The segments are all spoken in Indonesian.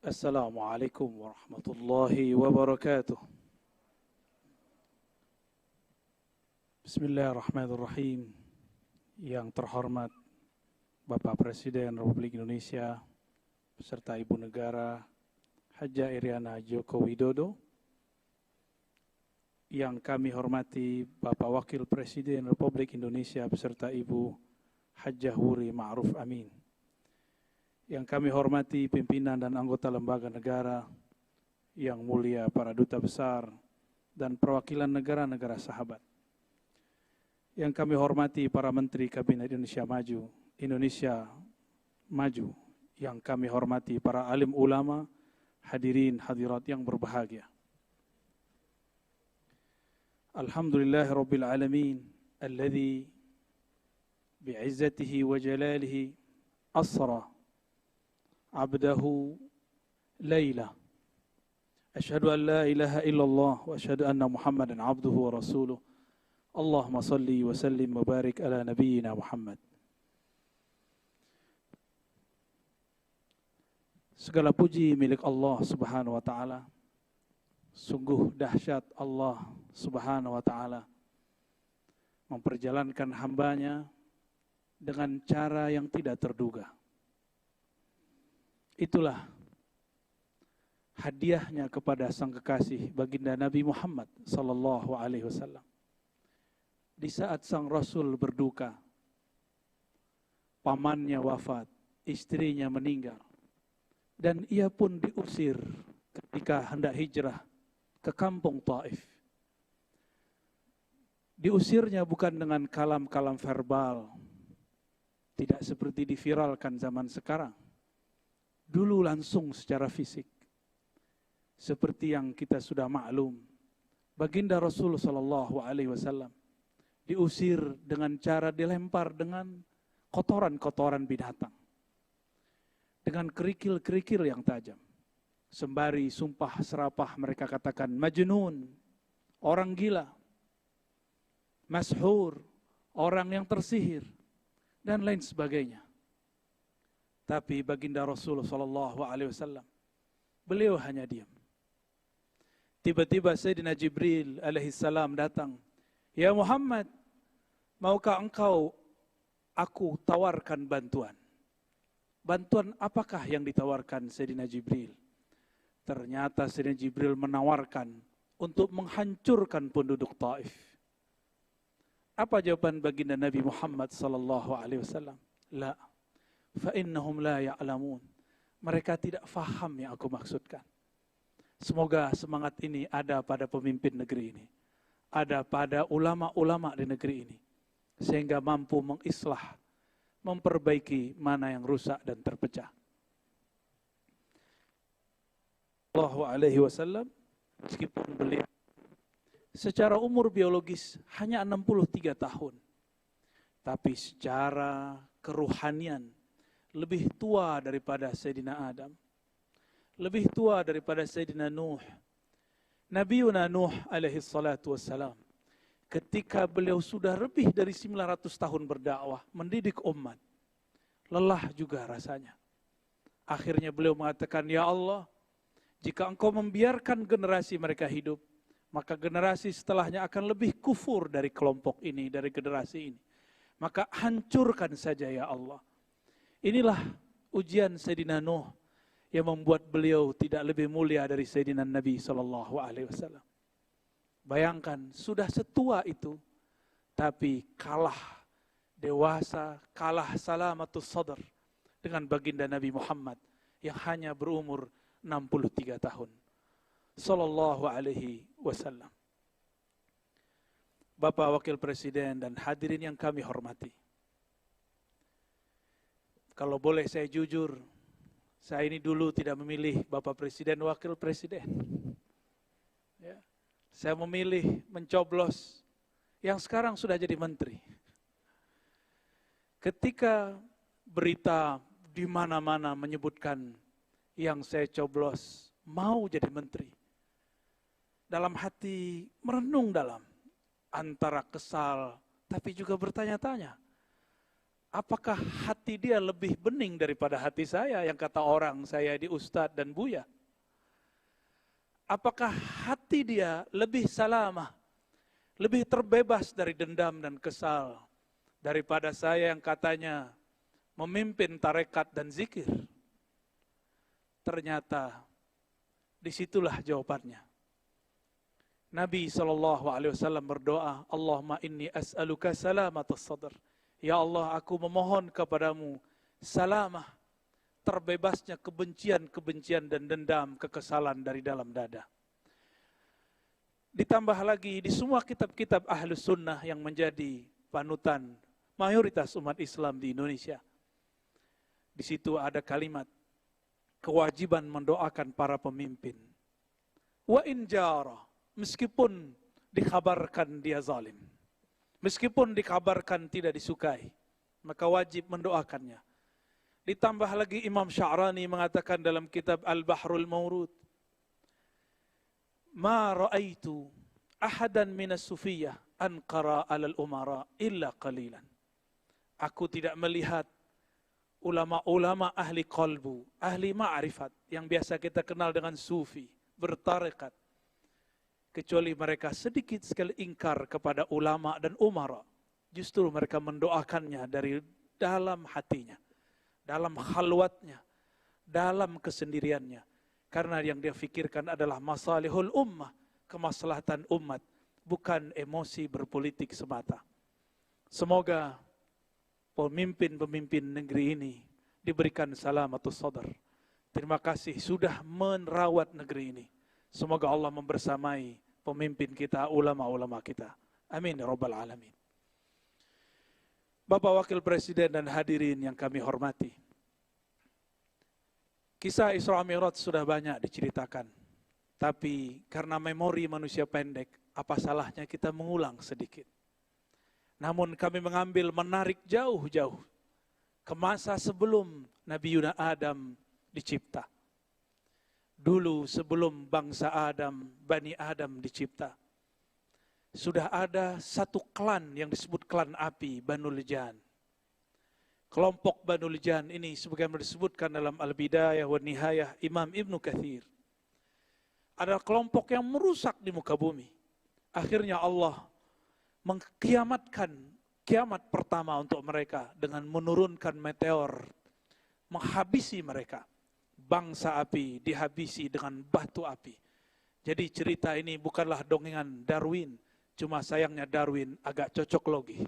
Assalamualaikum warahmatullahi wabarakatuh. Bismillahirrahmanirrahim. Yang terhormat Bapak Presiden Republik Indonesia beserta Ibu Negara Hajah Iriana Joko Widodo. Yang kami hormati Bapak Wakil Presiden Republik Indonesia beserta Ibu Hajah Wuri Ma'ruf Amin. Yang kami hormati pimpinan dan anggota lembaga negara, yang mulia para duta besar dan perwakilan negara-negara sahabat. Yang kami hormati para menteri Kabinet Indonesia Maju, yang kami hormati para alim ulama, hadirin hadirat yang berbahagia. Alhamdulillahirabbil alamin alladzi bi'izzatihi wa jalalihi asra abdahu layla. Asyhadu an la ilaha illallah wa asyhadu anna Muhammadan abduhu wa rasuluh. Allahumma salli wa sallim wa barik ala nabiyyina Muhammad. Segala puji milik Allah Subhanahu wa taala. Sungguh dahsyat Allah Subhanahu wa taala memperjalankan hambanya dengan cara yang tidak terduga. Itulah hadiahnya kepada sang kekasih baginda Nabi Muhammad sallallahu alaihi wasallam. Di saat sang Rasul berduka, pamannya wafat, istrinya meninggal, dan ia pun diusir ketika hendak hijrah ke kampung Taif. Diusirnya bukan dengan kalam-kalam verbal, tidak seperti diviralkan zaman sekarang. Dulu langsung secara fisik. Seperti yang kita sudah maklum, baginda Rasul sallallahu alaihi wasallam diusir dengan cara dilempar dengan kotoran-kotoran binatang. Dengan kerikil-kerikil yang tajam. Sembari sumpah serapah mereka katakan majnun, orang gila. Mashhur, orang yang tersihir, dan lain sebagainya. Tapi baginda Rasulullah sallallahu alaihi wasallam beliau hanya diam. Tiba-tiba Sayyidina Jibril alaihi salam datang. Ya Muhammad, maukah engkau aku tawarkan bantuan? Bantuan apakah yang ditawarkan Sayyidina Jibril? Ternyata Sayyidina Jibril menawarkan untuk menghancurkan penduduk Taif. Apa jawaban baginda Nabi Muhammad sallallahu alaihi wasallam? La. Fa'innahum la ya'lamun. Mereka tidak faham yang aku maksudkan. Semoga semangat ini ada pada pemimpin negeri ini. Ada pada ulama-ulama di negeri ini. Sehingga mampu mengislah, memperbaiki mana yang rusak dan terpecah. Sallallahu alaihi wasallam, meskipun beliau secara umur biologis hanya 63 tahun. Tapi secara keruhanian lebih tua daripada Sayyidina Adam. Lebih tua daripada Sayyidina Nuh. Nabiuna Nuh alaihi salatu wassalam. Ketika beliau sudah lebih dari 900 tahun berdakwah, mendidik umat. Lelah juga rasanya. Akhirnya beliau mengatakan, ya Allah, jika engkau membiarkan generasi mereka hidup, maka generasi setelahnya akan lebih kufur dari kelompok ini, dari generasi ini. Maka hancurkan saja ya Allah. Inilah ujian Sayyidina Nuh yang membuat beliau tidak lebih mulia dari Sayyidina Nabi sallallahu alaihi wasallam. Bayangkan, sudah setua itu, tapi kalah dewasa, kalah salamatus sadr dengan baginda Nabi Muhammad yang hanya berumur 63 tahun. Sallallahu alaihi wasallam. Bapak Wakil Presiden dan hadirin yang kami hormati. Kalau boleh saya jujur, saya ini dulu tidak memilih Bapak Presiden, Wakil Presiden. Ya. Saya memilih mencoblos yang sekarang sudah jadi menteri. Ketika berita di mana-mana menyebutkan yang saya coblos mau jadi menteri, dalam hati merenung dalam, antara kesal tapi juga bertanya-tanya. apakah hati dia lebih bening daripada hati saya yang kata orang saya di Ustadz dan Buya? Apakah hati dia lebih salamah, lebih terbebas dari dendam dan kesal daripada saya yang katanya memimpin tarekat dan zikir? Ternyata disitulah jawabannya. Nabi SAW berdoa, Allahumma inni as'aluka salamatas sadr. Ya Allah, aku memohon kepadamu salamah, terbebasnya kebencian-kebencian dan dendam, kekesalan dari dalam dada. Ditambah lagi di semua kitab-kitab Ahlus Sunnah yang menjadi panutan mayoritas umat Islam di Indonesia. Di situ ada kalimat kewajiban mendoakan para pemimpin. Wa in jara, meskipun dikabarkan dia zalim, meskipun dikabarkan tidak disukai, maka wajib mendoakannya. Ditambah lagi Imam Sya'rani mengatakan dalam kitab Al-Bahrul Mawrud, ma ra'aitu ahadan minas sufiyah anqara alal umara illa qalilan. Aku tidak melihat ulama-ulama ahli qalbu, ahli ma'rifat, yang biasa kita kenal dengan sufi, bertarekat, kecuali mereka sedikit sekali ingkar kepada ulama dan umara. Justru mereka mendoakannya dari dalam hatinya, dalam khalwatnya, dalam kesendiriannya. Karena yang dia fikirkan adalah masalihul ummah, kemaslahatan umat, bukan emosi berpolitik semata. Semoga pemimpin-pemimpin negeri ini diberikan salamatus sadar. Terima kasih sudah merawat negeri ini. Semoga Allah membersamai pemimpin kita, ulama-ulama kita. Amin ya rabbal alamin. Bapak Wakil Presiden dan hadirin yang kami hormati, kisah Isra Mi'raj sudah banyak diceritakan. Tapi karena memori manusia pendek, apa salahnya kita mengulang sedikit. Namun kami mengambil menarik jauh-jauh ke masa sebelum Nabi Yuna Adam dicipta. Dulu sebelum bangsa Adam, Bani Adam dicipta, sudah ada satu klan yang disebut klan api, Banul Jan. Kelompok Banul Jan ini sebagaimana disebutkan dalam Al-Bidayah wa Nihayah Imam Ibnu Katsir, adalah kelompok yang merusak di muka bumi. Akhirnya Allah mengkiamatkan kiamat pertama untuk mereka dengan menurunkan meteor, menghabisi mereka. Bangsa api dihabisi dengan batu api. Jadi cerita ini bukanlah dongengan Darwin, cuma sayangnya Darwin agak cocok logi.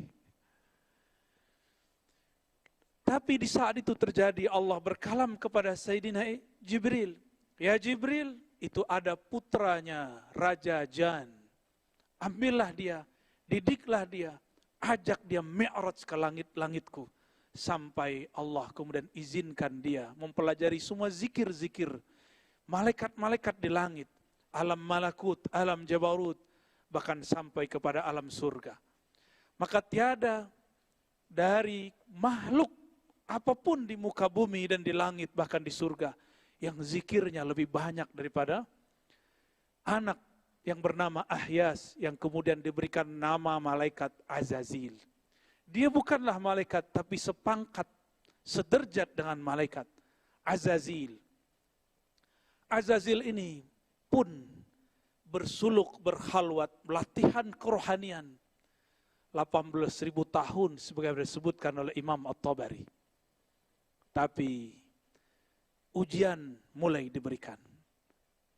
Tapi di saat itu terjadi, Allah berkalam kepada Sayyidina Jibril. Ya Jibril, itu ada putranya Raja Jan. Ambillah dia, didiklah dia, ajak dia mi'raj ke langit-langitku. Sampai Allah kemudian izinkan dia mempelajari semua zikir-zikir malaikat-malaikat di langit, alam malakut, alam jabarut, bahkan sampai kepada alam surga. Maka tiada dari makhluk apapun di muka bumi dan di langit, bahkan di surga, yang zikirnya lebih banyak daripada anak yang bernama Ahyas, yang kemudian diberikan nama malaikat Azazil. Dia bukanlah malaikat, tapi sepangkat, sederjat dengan malaikat Azazil. Azazil ini pun bersuluk, berkhalwat, latihan kerohanian 18.000 tahun sebagaimana disebutkan oleh Imam At-Tabari. Tapi ujian mulai diberikan.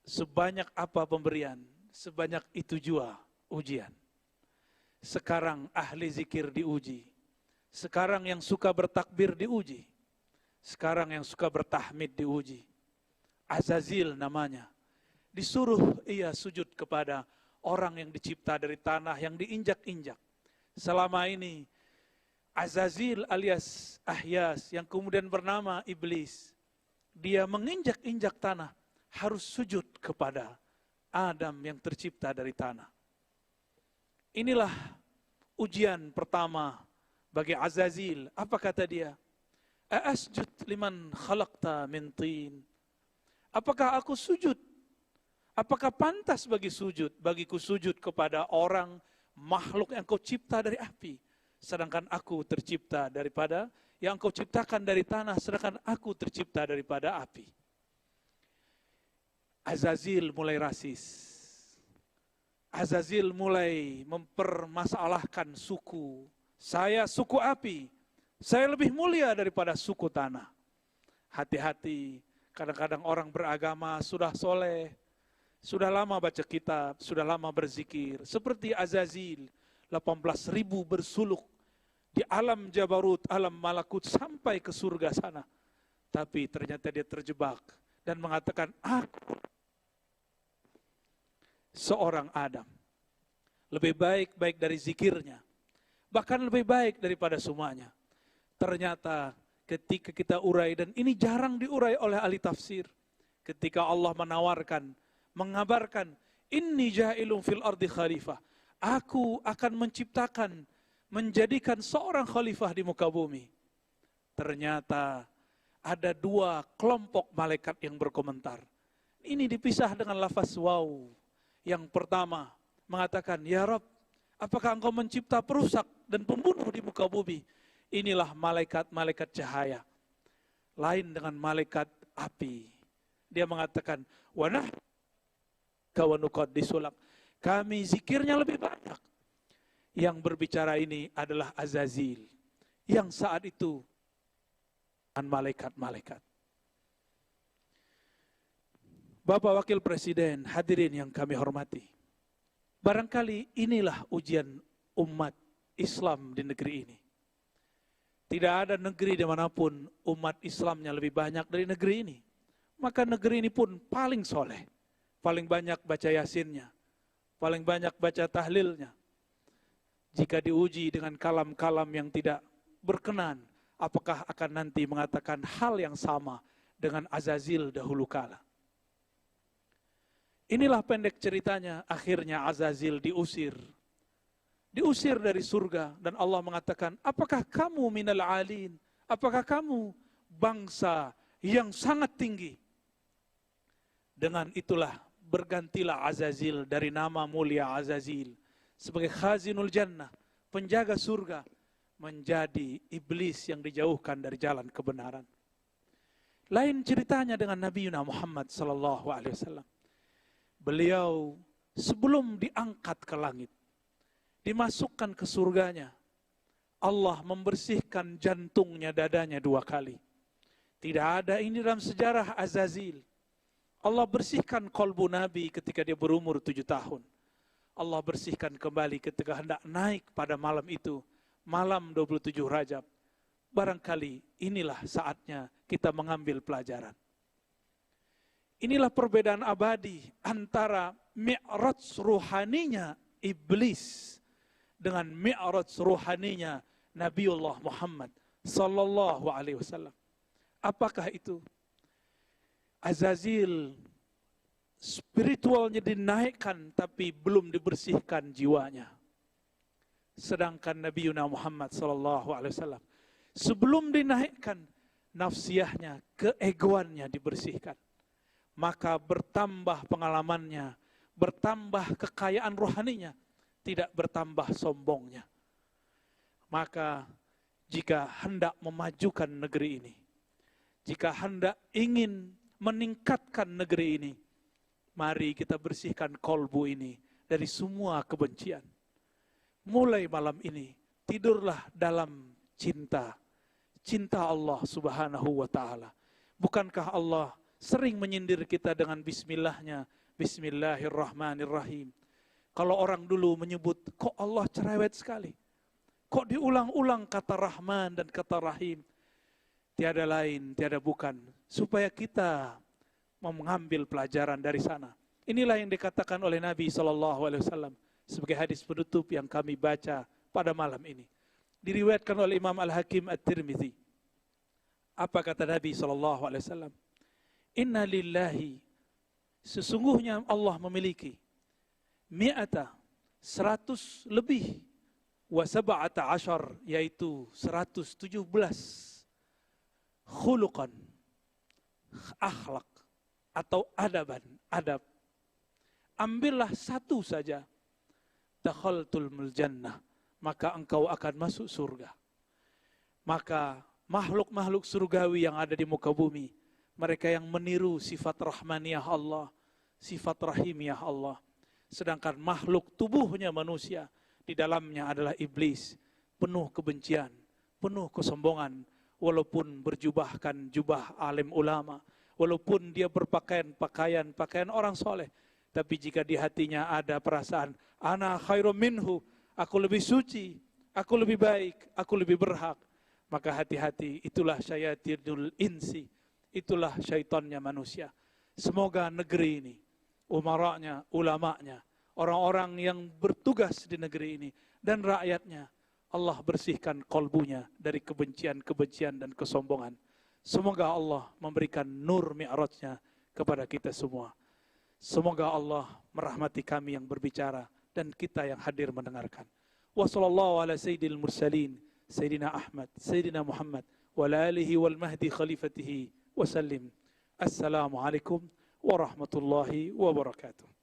Sebanyak apa pemberian, sebanyak itu jua ujian. Sekarang ahli zikir diuji. Sekarang yang suka bertakbir diuji. Sekarang yang suka bertahmid diuji. Azazil namanya. Disuruh ia sujud kepada orang yang dicipta dari tanah yang diinjak-injak. Selama ini Azazil alias Ahyas yang kemudian bernama Iblis, dia menginjak-injak tanah, harus sujud kepada Adam yang tercipta dari tanah. Inilah ujian pertama bagi Azazil. Apa kata dia? Asjud liman khalaqta min tin. Apakah aku sujud? Apakah pantas bagiku sujud kepada orang makhluk yang kau cipta dari api? sedangkan aku tercipta daripada, yang engkau ciptakan dari tanah, sedangkan aku tercipta daripada api. Azazil mulai rasis. Azazil mulai mempermasalahkan suku. Saya suku api, saya lebih mulia daripada suku tanah. Hati-hati, kadang-kadang orang beragama sudah soleh, sudah lama baca kitab, sudah lama berzikir. Seperti Azazil, 18.000 bersuluk di alam Jabarut, alam Malakut sampai ke surga sana. Tapi ternyata dia terjebak dan mengatakan, aku seorang Adam. Lebih baik dari zikirnya. Bahkan lebih baik daripada semuanya. Ternyata ketika kita urai, dan ini jarang diurai oleh ahli tafsir. Ketika Allah menawarkan, mengabarkan, inni ja'ilun fil ardi khalifah. Aku akan menciptakan, menjadikan seorang khalifah di muka bumi. Ternyata ada dua kelompok malaikat yang berkomentar. Ini dipisah dengan lafaz waw. Yang pertama mengatakan, ya Rabb, apakah engkau mencipta perusak dan pembunuh di muka bumi? Inilah malaikat-malaikat cahaya. Lain dengan malaikat api. Dia mengatakan, wanah kawanukad disulak. Kami zikirnya lebih banyak. Yang berbicara ini adalah Azazil. Yang saat itu dengan malaikat-malaikat. Bapak Wakil Presiden, hadirin yang kami hormati. Barangkali inilah ujian umat Islam di negeri ini. Tidak ada negeri dimanapun umat Islamnya lebih banyak dari negeri ini. Maka negeri ini pun paling soleh. Paling banyak baca yasinnya. Paling banyak baca tahlilnya. Jika diuji dengan kalam-kalam yang tidak berkenan, apakah akan nanti mengatakan hal yang sama dengan Azazil dahulu kala? Inilah pendek ceritanya, akhirnya Azazil diusir. Diusir dari surga, dan Allah mengatakan, apakah kamu minal alin? Apakah kamu bangsa yang sangat tinggi? Dengan itulah bergantilah Azazil dari nama mulia Azazil sebagai khazinul jannah, penjaga surga, menjadi iblis yang dijauhkan dari jalan kebenaran. Lain ceritanya dengan Nabi Muhammad SAW. Beliau sebelum diangkat ke langit, dimasukkan ke surganya, Allah membersihkan jantungnya, dadanya 2 kali. Tidak ada ini dalam sejarah Azazil. Allah bersihkan kolbu Nabi ketika dia berumur 7 tahun. Allah bersihkan kembali ketika hendak naik pada malam itu, malam 27 Rajab. Barangkali inilah saatnya kita mengambil pelajaran. Inilah perbedaan abadi antara mi'raj ruhaninya iblis dengan mi'raj ruhaninya Nabiullah Muhammad sallallahu alaihi wasallam. Apakah itu? Azazil spiritualnya dinaikkan tapi belum dibersihkan jiwanya. Sedangkan Nabiuna Muhammad sallallahu alaihi wasallam sebelum dinaikkan, nafsiyahnya, keegoannya dibersihkan. Maka bertambah pengalamannya, bertambah kekayaan rohaninya, tidak bertambah sombongnya. Maka jika hendak memajukan negeri ini, jika hendak ingin meningkatkan negeri ini, mari kita bersihkan kolbu ini dari semua kebencian. Mulai malam ini, tidurlah dalam cinta, cinta Allah Subhanahu wa ta'ala. Bukankah Allah sering menyindir kita dengan bismillahnya, bismillahirrahmanirrahim. Kalau orang dulu menyebut, kok Allah cerewet sekali, kok diulang-ulang kata Rahman dan kata Rahim. Tiada lain, tiada bukan, supaya kita mengambil pelajaran dari sana. Inilah yang dikatakan oleh Nabi SAW sebagai hadis penutup yang kami baca pada malam ini. Diriwayatkan oleh Imam Al-Hakim At-Tirmidzi. Apa kata Nabi SAW? Inna lillahi, sesungguhnya Allah memiliki 100 lebih, wa 17, yaitu 117 khuluqan, akhlak atau adab. Ambillah satu saja, dakhaltul jannah, maka engkau akan masuk surga. Maka makhluk-makhluk surgawi yang ada di muka bumi, mereka yang meniru sifat rahmaniyah Allah, sifat rahimiyah Allah. Sedangkan makhluk tubuhnya manusia, di dalamnya adalah iblis, penuh kebencian, penuh kesombongan, walaupun berjubahkan jubah alim ulama, walaupun dia berpakaian pakaian orang soleh, tapi jika di hatinya ada perasaan, ana khairum minhu, aku lebih suci, aku lebih baik, aku lebih berhak, maka hati-hati, itulah syayatinul insi, itulah syaitannya manusia. Semoga negeri ini, umaranya, ulamanya, orang-orang yang bertugas di negeri ini, dan rakyatnya, Allah bersihkan kolbunya dari kebencian-kebencian dan kesombongan. Semoga Allah memberikan nur mi'rajnya kepada kita semua. Semoga Allah merahmati kami yang berbicara dan kita yang hadir mendengarkan. Wa sallallahu ala sayyidil mursalin, Sayyidina Ahmad, Sayyidina Muhammad, wa ala alihi wal mahdi khalifatihi wa sallim. Assalamualaikum warahmatullahi wabarakatuh.